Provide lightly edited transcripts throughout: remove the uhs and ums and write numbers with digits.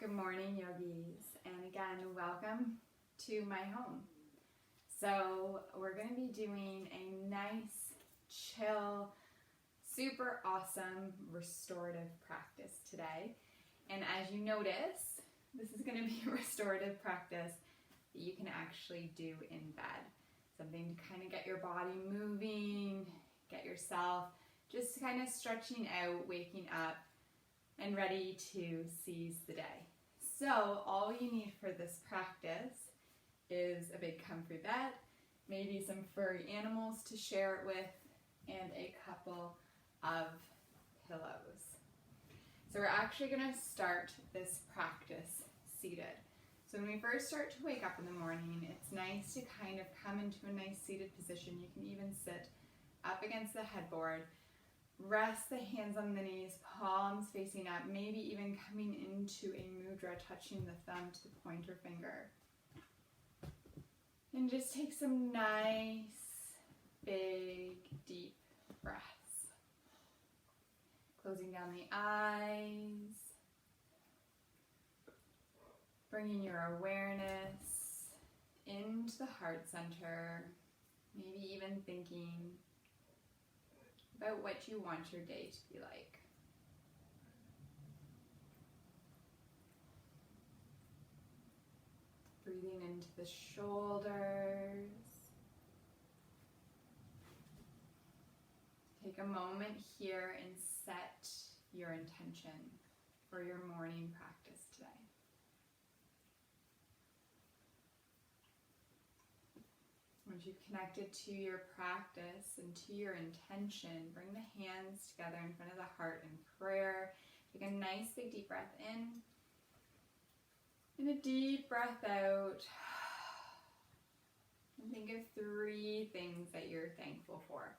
Good morning, yogis, and again, welcome to my home. So we're going to be doing a nice, chill, super awesome restorative practice today. And as you notice, this is going to be a restorative practice that you can actually do in bed. Something to kind of get your body moving, get yourself just kind of stretching out, waking up, and ready to seize the day. So all you need for this practice is a big comfy bed, maybe some furry animals to share it with, and a couple of pillows. So we're actually going to start this practice seated. So when we first start to wake up in the morning, it's nice to kind of come into a nice seated position. You can even sit up against the headboard. Rest the hands on the knees, palms facing up, maybe even coming into a mudra, touching the thumb to the pointer finger. And just take some nice, big, deep breaths. Closing down the eyes. Bringing your awareness into the heart center. Maybe even thinking about what you want your day to be like. Breathing into the shoulders. Take a moment here and set your intention for your morning practice today. Once you've connected to your practice and to your intention, bring the hands together in front of the heart in prayer. Take a nice big deep breath in and a deep breath out. And think of 3 things that you're thankful for.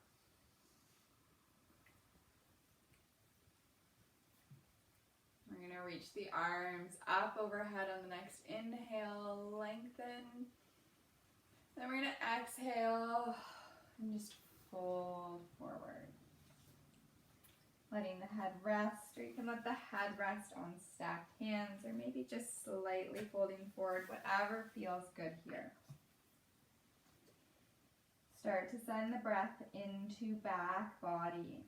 We're going to reach the arms up overhead on the next inhale, lengthen. Then we're going to exhale and just fold forward. Letting the head rest, or you can let the head rest on stacked hands, or maybe just slightly folding forward, whatever feels good here. Start to send the breath into back body.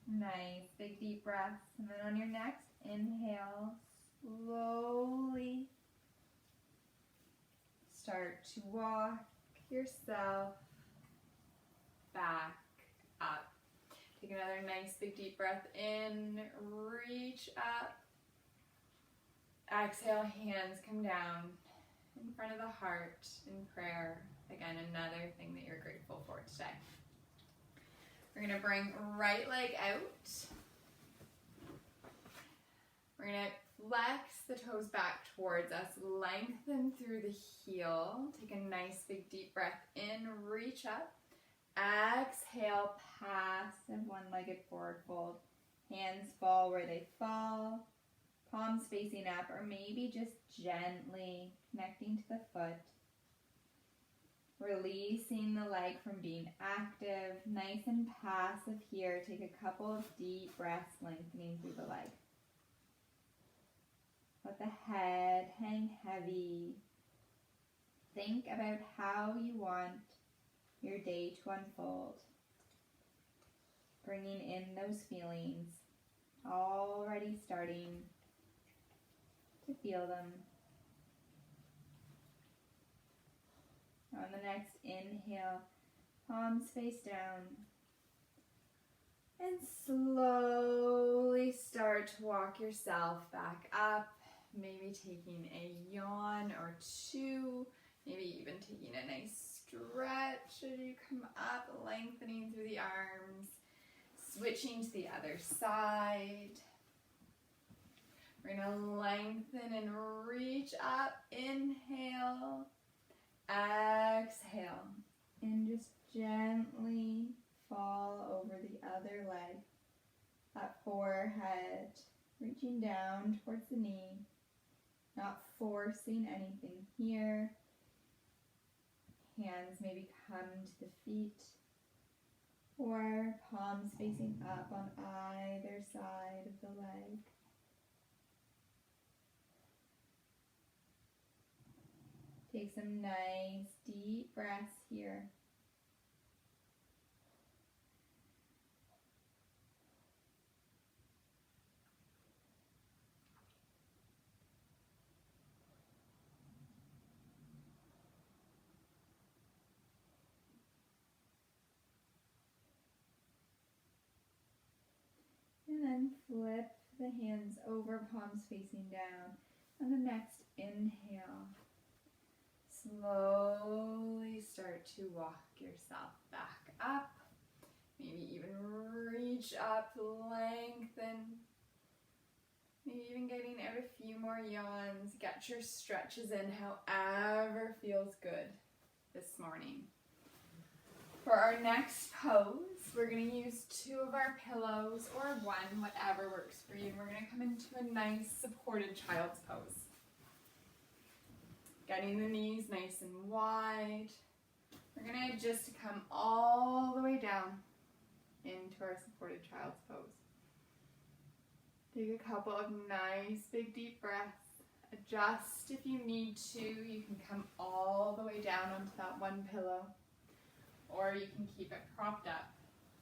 Nice, big deep breaths. And then on your next inhale, slowly start to walk yourself back up. Take another nice big deep breath in, reach up. Exhale, hands come down in front of the heart in prayer. Again, another thing that you're grateful for today. We're going to bring right leg out. We're going to flex the toes back towards us, lengthen through the heel. Take a nice big deep breath in, reach up. Exhale, passive one-legged forward fold. Hands fall where they fall. Palms facing up, or maybe just gently connecting to the foot. Releasing the leg from being active, nice and passive here. Take a couple of deep breaths, lengthening through the leg. Let the head hang heavy. Think about how you want your day to unfold. Bringing in those feelings, already starting to feel them. On the next inhale, palms face down. And slowly start to walk yourself back up. Maybe taking a yawn or 2. Maybe even taking a nice stretch as you come up, lengthening through the arms. Switching to the other side. We're going to lengthen and reach up. Inhale. Exhale, and just gently fall over the other leg. That forehead reaching down towards the knee, not forcing anything here. hands maybe come to the feet or palms facing up on either side of the leg. Take some nice deep breaths here. And then flip the hands over, palms facing down. On the next inhale, slowly start to walk yourself back up. Maybe even reach up, lengthen. Maybe even getting out a few more yawns. Get your stretches in however feels good this morning. For our next pose, we're going to use 2 of our pillows or 1, whatever works for you. And we're going to come into a nice supported child's pose. Getting the knees nice and wide. We're going to just come all the way down into our supported child's pose. Take a couple of nice big deep breaths. Adjust if you need to. You can come all the way down onto that 1 pillow. Or you can keep it propped up,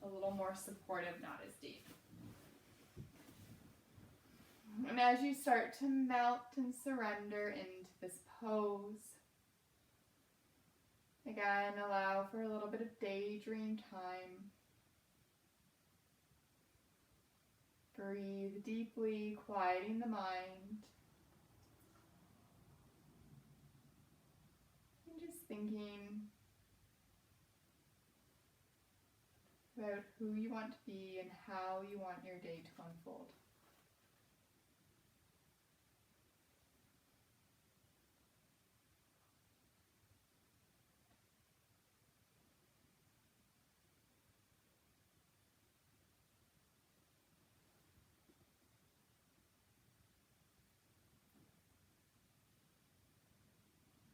a little more supportive, not as deep. And as you start to melt and surrender into this pose, again, allow for a little bit of daydream time. Breathe deeply, quieting the mind. And just thinking about who you want to be and how you want your day to unfold.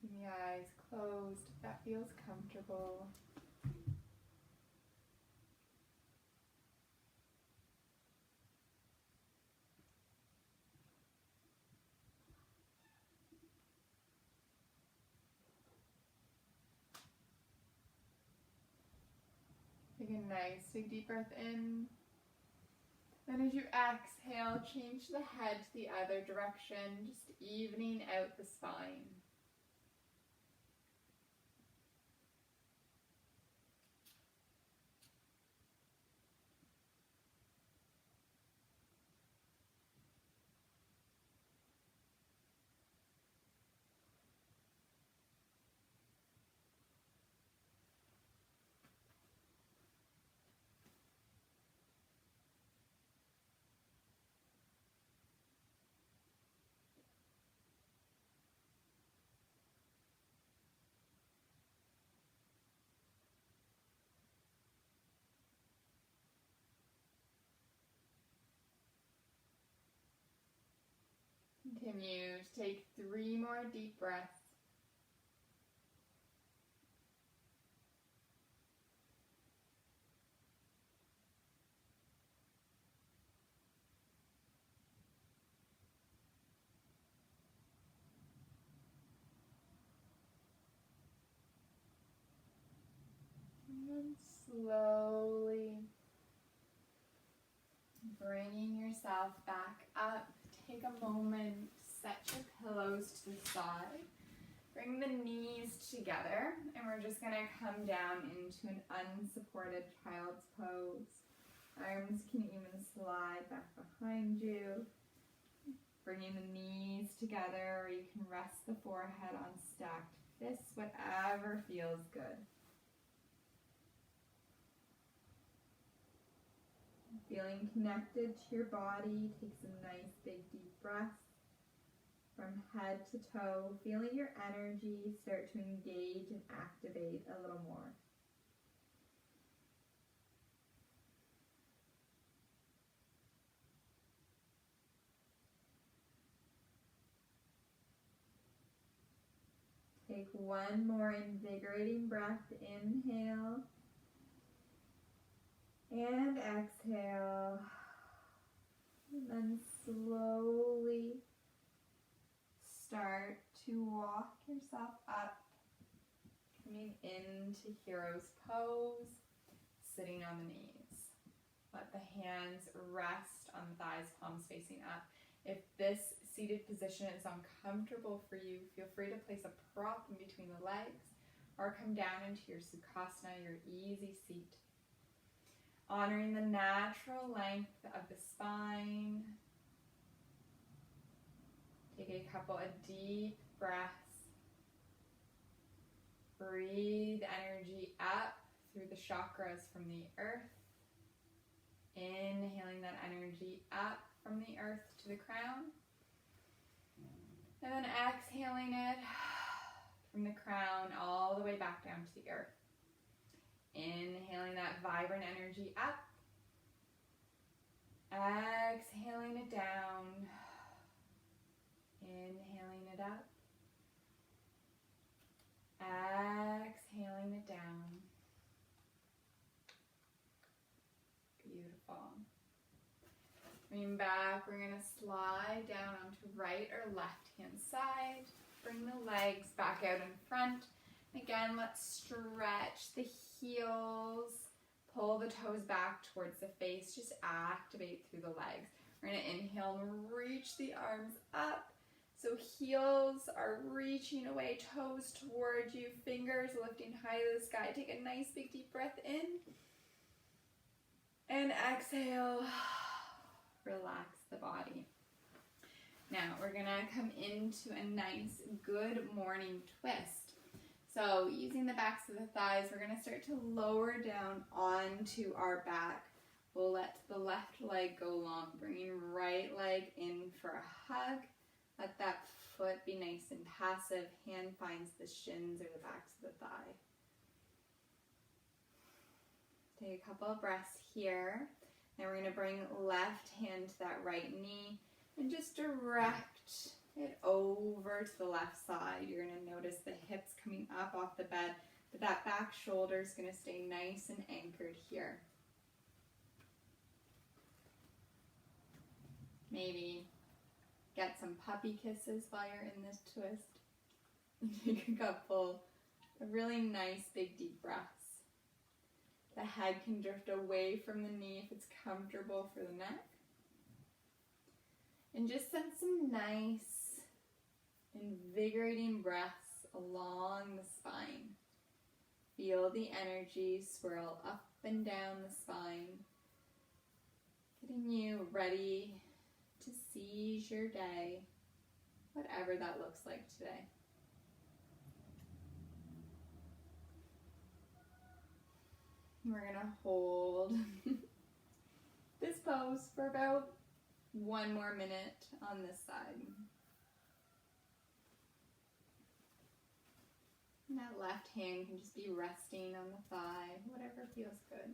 Keeping the eyes closed if that feels comfortable. Take a nice big deep breath in. Then as you exhale, change the head to the other direction, just evening out the spine. Continue to take 3 more deep breaths. And then slowly bringing yourself back up. Take a moment, set your pillows to the side. Bring the knees together, and we're just going to come down into an unsupported child's pose. Arms can even slide back behind you. Bringing the knees together, or you can rest the forehead on stacked fists, whatever feels good. Feeling connected to your body, take some nice big deep breaths from head to toe, feeling your energy start to engage and activate a little more. Take one more invigorating breath. Inhale and exhale. And then slowly start to walk yourself up, coming into hero's pose, sitting on the knees. Let the hands rest on the thighs, palms facing up. If this seated position is uncomfortable for you, feel free to place a prop in between the legs or come down into your Sukhasana, your easy seat. Honoring the natural length of the spine. Take a couple of deep breaths. Breathe energy up through the chakras from the earth. Inhaling that energy up from the earth to the crown. And then exhaling it from the crown all the way back down to the earth. Inhaling that vibrant energy up. Exhaling it down. Inhaling it up. Exhaling it down. Beautiful. Bring back, we're going to slide down onto right or left hand side. Bring the legs back out in front. Again, let's stretch the heels. Pull the toes back towards the face. Just activate through the legs. We're going to inhale and reach the arms up. So heels are reaching away, toes toward you, fingers lifting high to the sky. Take a nice big deep breath in. And exhale. Relax the body. Now we're going to come into a nice good morning twist. So using the backs of the thighs, we're going to start to lower down onto our back. We'll let the left leg go long, bringing right leg in for a hug. Let that foot be nice and passive. Hand finds the shins or the backs of the thigh. Take a couple of breaths here. Then we're going to bring left hand to that right knee and just direct it over to the left side. You're going to notice the hips coming up off the bed, but that back shoulder is going to stay nice and anchored here. Maybe get some puppy kisses while you're in this twist. Take a couple of really nice big deep breaths. The head can drift away from the knee if it's comfortable for the neck. And just send some nice, invigorating breaths along the spine. Feel the energy swirl up and down the spine, getting you ready to seize your day, whatever that looks like today. We're going to hold this pose for about 1 more minute on this side. And that left hand can just be resting on the thigh, whatever feels good.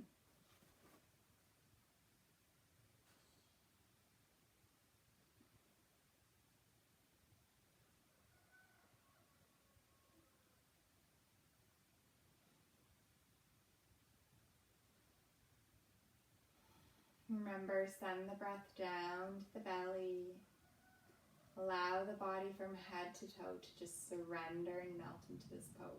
Remember, send the breath down to the belly. Allow the body from head to toe to just surrender and melt into this pose.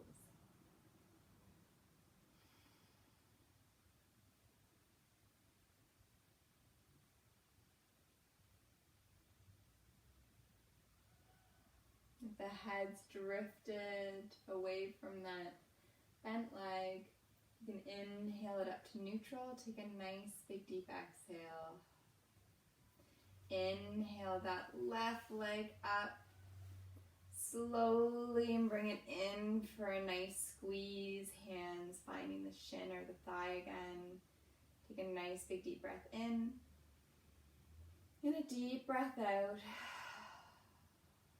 If the head's drifted away from that bent leg, you can inhale it up to neutral. Take a nice big deep exhale. Inhale that left leg up slowly and bring it in for a nice squeeze. Hands finding the shin or the thigh again. Take a nice big deep breath in and a deep breath out.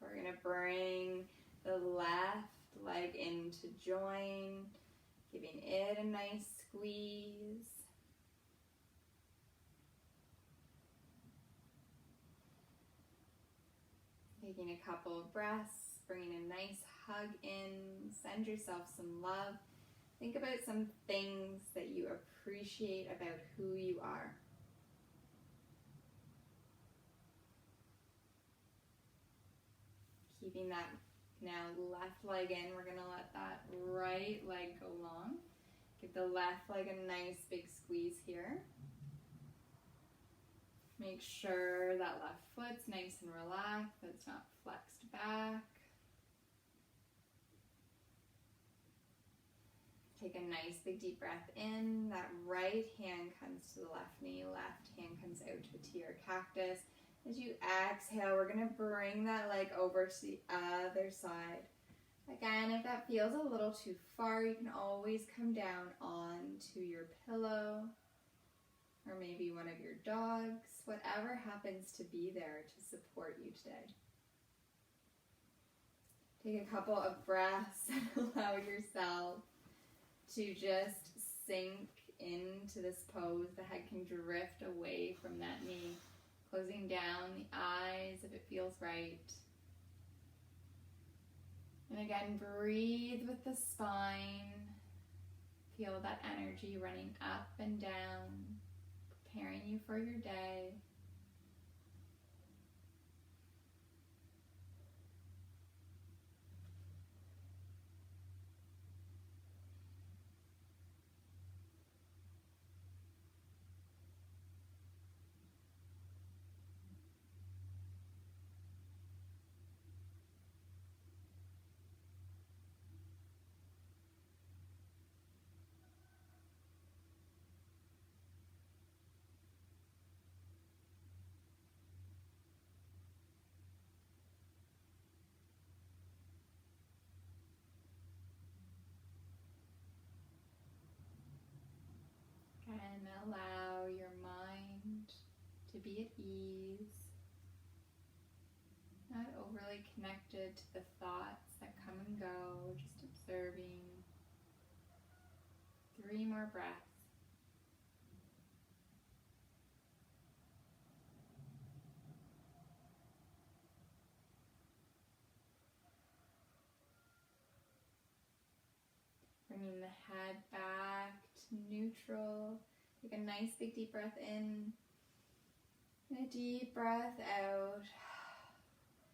We're going to bring the left leg in to join, giving it a nice squeeze. Taking a couple of breaths, bringing a nice hug in, send yourself some love. Think about some things that you appreciate about who you are. Keeping that now left leg in, we're going to let that right leg go long. Give the left leg a nice big squeeze here. Make sure that left foot's nice and relaxed, that it's not flexed back. Take a nice big deep breath in. That right hand comes to the left knee, left hand comes out to a T or cactus. As you exhale, we're going to bring that leg over to the other side. Again, if that feels a little too far, you can always come down onto your pillow or maybe one of your dogs, whatever happens to be there to support you today. Take a couple of breaths and allow yourself to just sink into this pose. The head can drift away from that knee, closing down the eyes if it feels right. And again, breathe with the spine. Feel that energy running up and down, preparing you for your day. And allow your mind to be at ease, not overly connected to the thoughts that come and go, just observing. 3 more breaths. Bringing the head back to neutral. Take a nice big deep breath in and a deep breath out.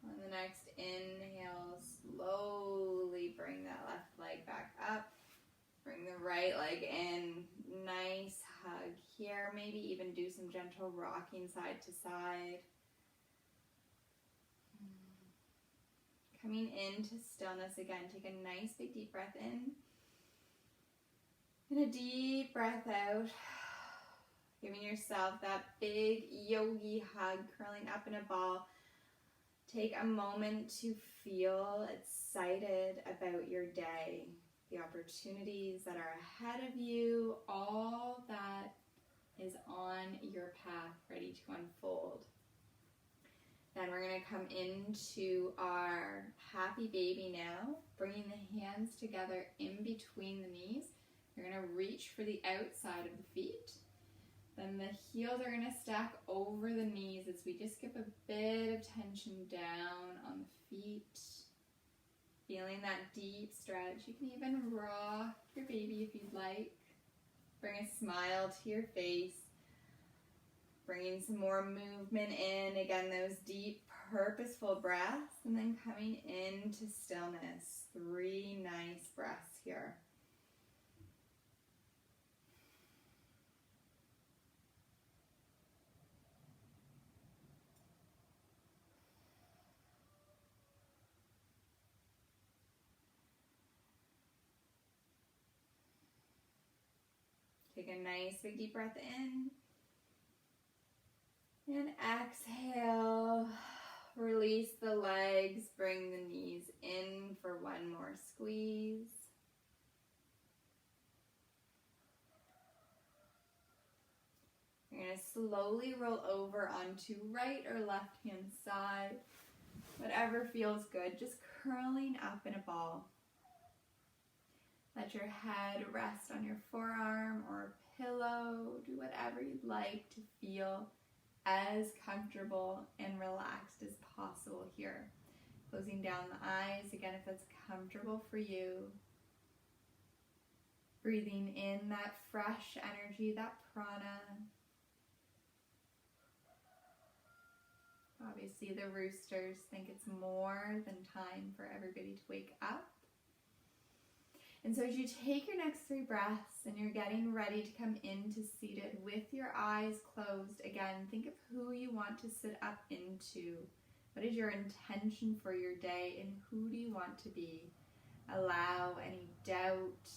On the next inhale, slowly bring that left leg back up. Bring the right leg in. Nice hug here. Maybe even do some gentle rocking side to side. Coming into stillness again. Take a nice big deep breath in. And a deep breath out. Giving yourself that big yogi hug, curling up in a ball. Take a moment to feel excited about your day, the opportunities that are ahead of you, all that is on your path ready to unfold. Then we're going to come into our happy baby now, bringing the hands together in between the knees. You're going to reach for the outside of the feet. Then the heels are going to stack over the knees as we just give a bit of tension down on the feet. Feeling that deep stretch. You can even rock your baby if you'd like. Bring a smile to your face. Bringing some more movement in. Again, those deep, purposeful breaths. And then coming into stillness. 3 nice breaths here. Take a nice big deep breath in. And exhale. Release the legs. Bring the knees in for one more squeeze. You're going to slowly roll over onto right or left hand side. Whatever feels good. Just curling up in a ball. Let your head rest on your forearm or a pillow. Do whatever you'd like to feel as comfortable and relaxed as possible here. Closing down the eyes, again, if that's comfortable for you. Breathing in that fresh energy, that prana. Obviously, the roosters think it's more than time for everybody to wake up. And so as you take your next 3 breaths and you're getting ready to come into seated with your eyes closed, again, think of who you want to sit up into. What is your intention for your day, and who do you want to be? Allow any doubt,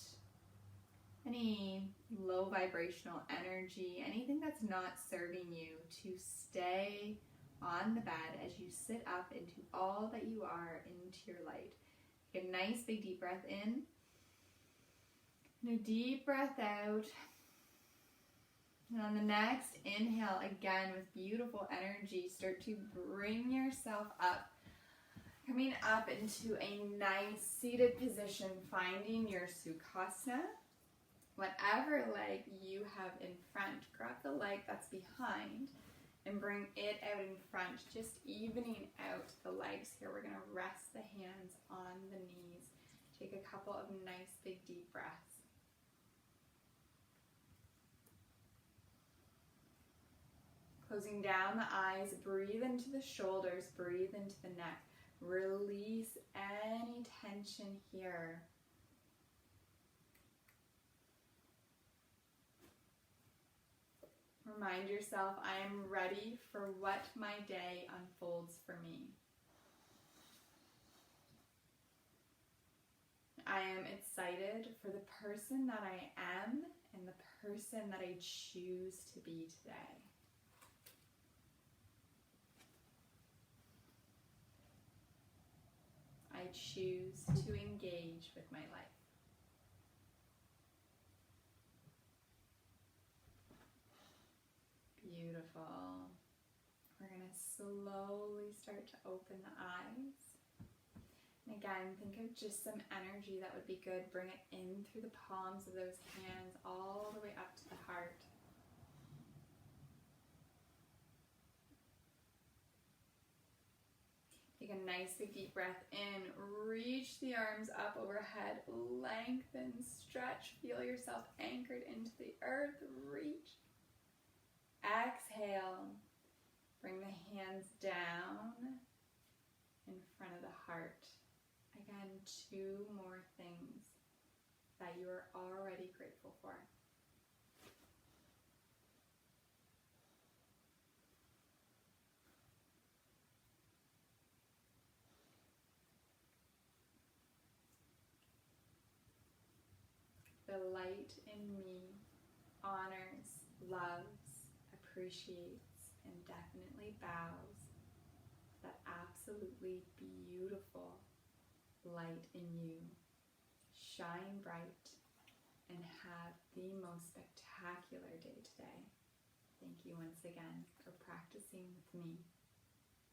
any low vibrational energy, anything that's not serving you to stay on the bed as you sit up into all that you are, into your light. Take a nice big deep breath in and a deep breath out. And on the next inhale, again with beautiful energy, start to bring yourself up, coming up into a nice seated position, finding your Sukhasana. Whatever leg you have in front, grab the leg that's behind and bring it out in front, just evening out the legs here. We're going to rest the hands on the knees. Take a couple of nice big deep breaths. Closing down the eyes, breathe into the shoulders, breathe into the neck. Release any tension here. Remind yourself, I am ready for what my day unfolds for me. I am excited for the person that I am and the person that I choose to be today. I choose to engage with my life. Beautiful. We're going to slowly start to open the eyes. And again, think of just some energy that would be good. Bring it in through the palms of those hands all the way up to the heart. Take a nice big deep breath in. Reach the arms up overhead. Lengthen, stretch. Feel yourself anchored into the earth. Reach. Exhale. Bring the hands down in front of the heart. Again, 2 more things that you are already grateful for. The light in me honors, loves, appreciates, and definitely bows to that absolutely beautiful light in you. Shine bright and have the most spectacular day today. Thank you once again for practicing with me.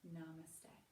Namaste.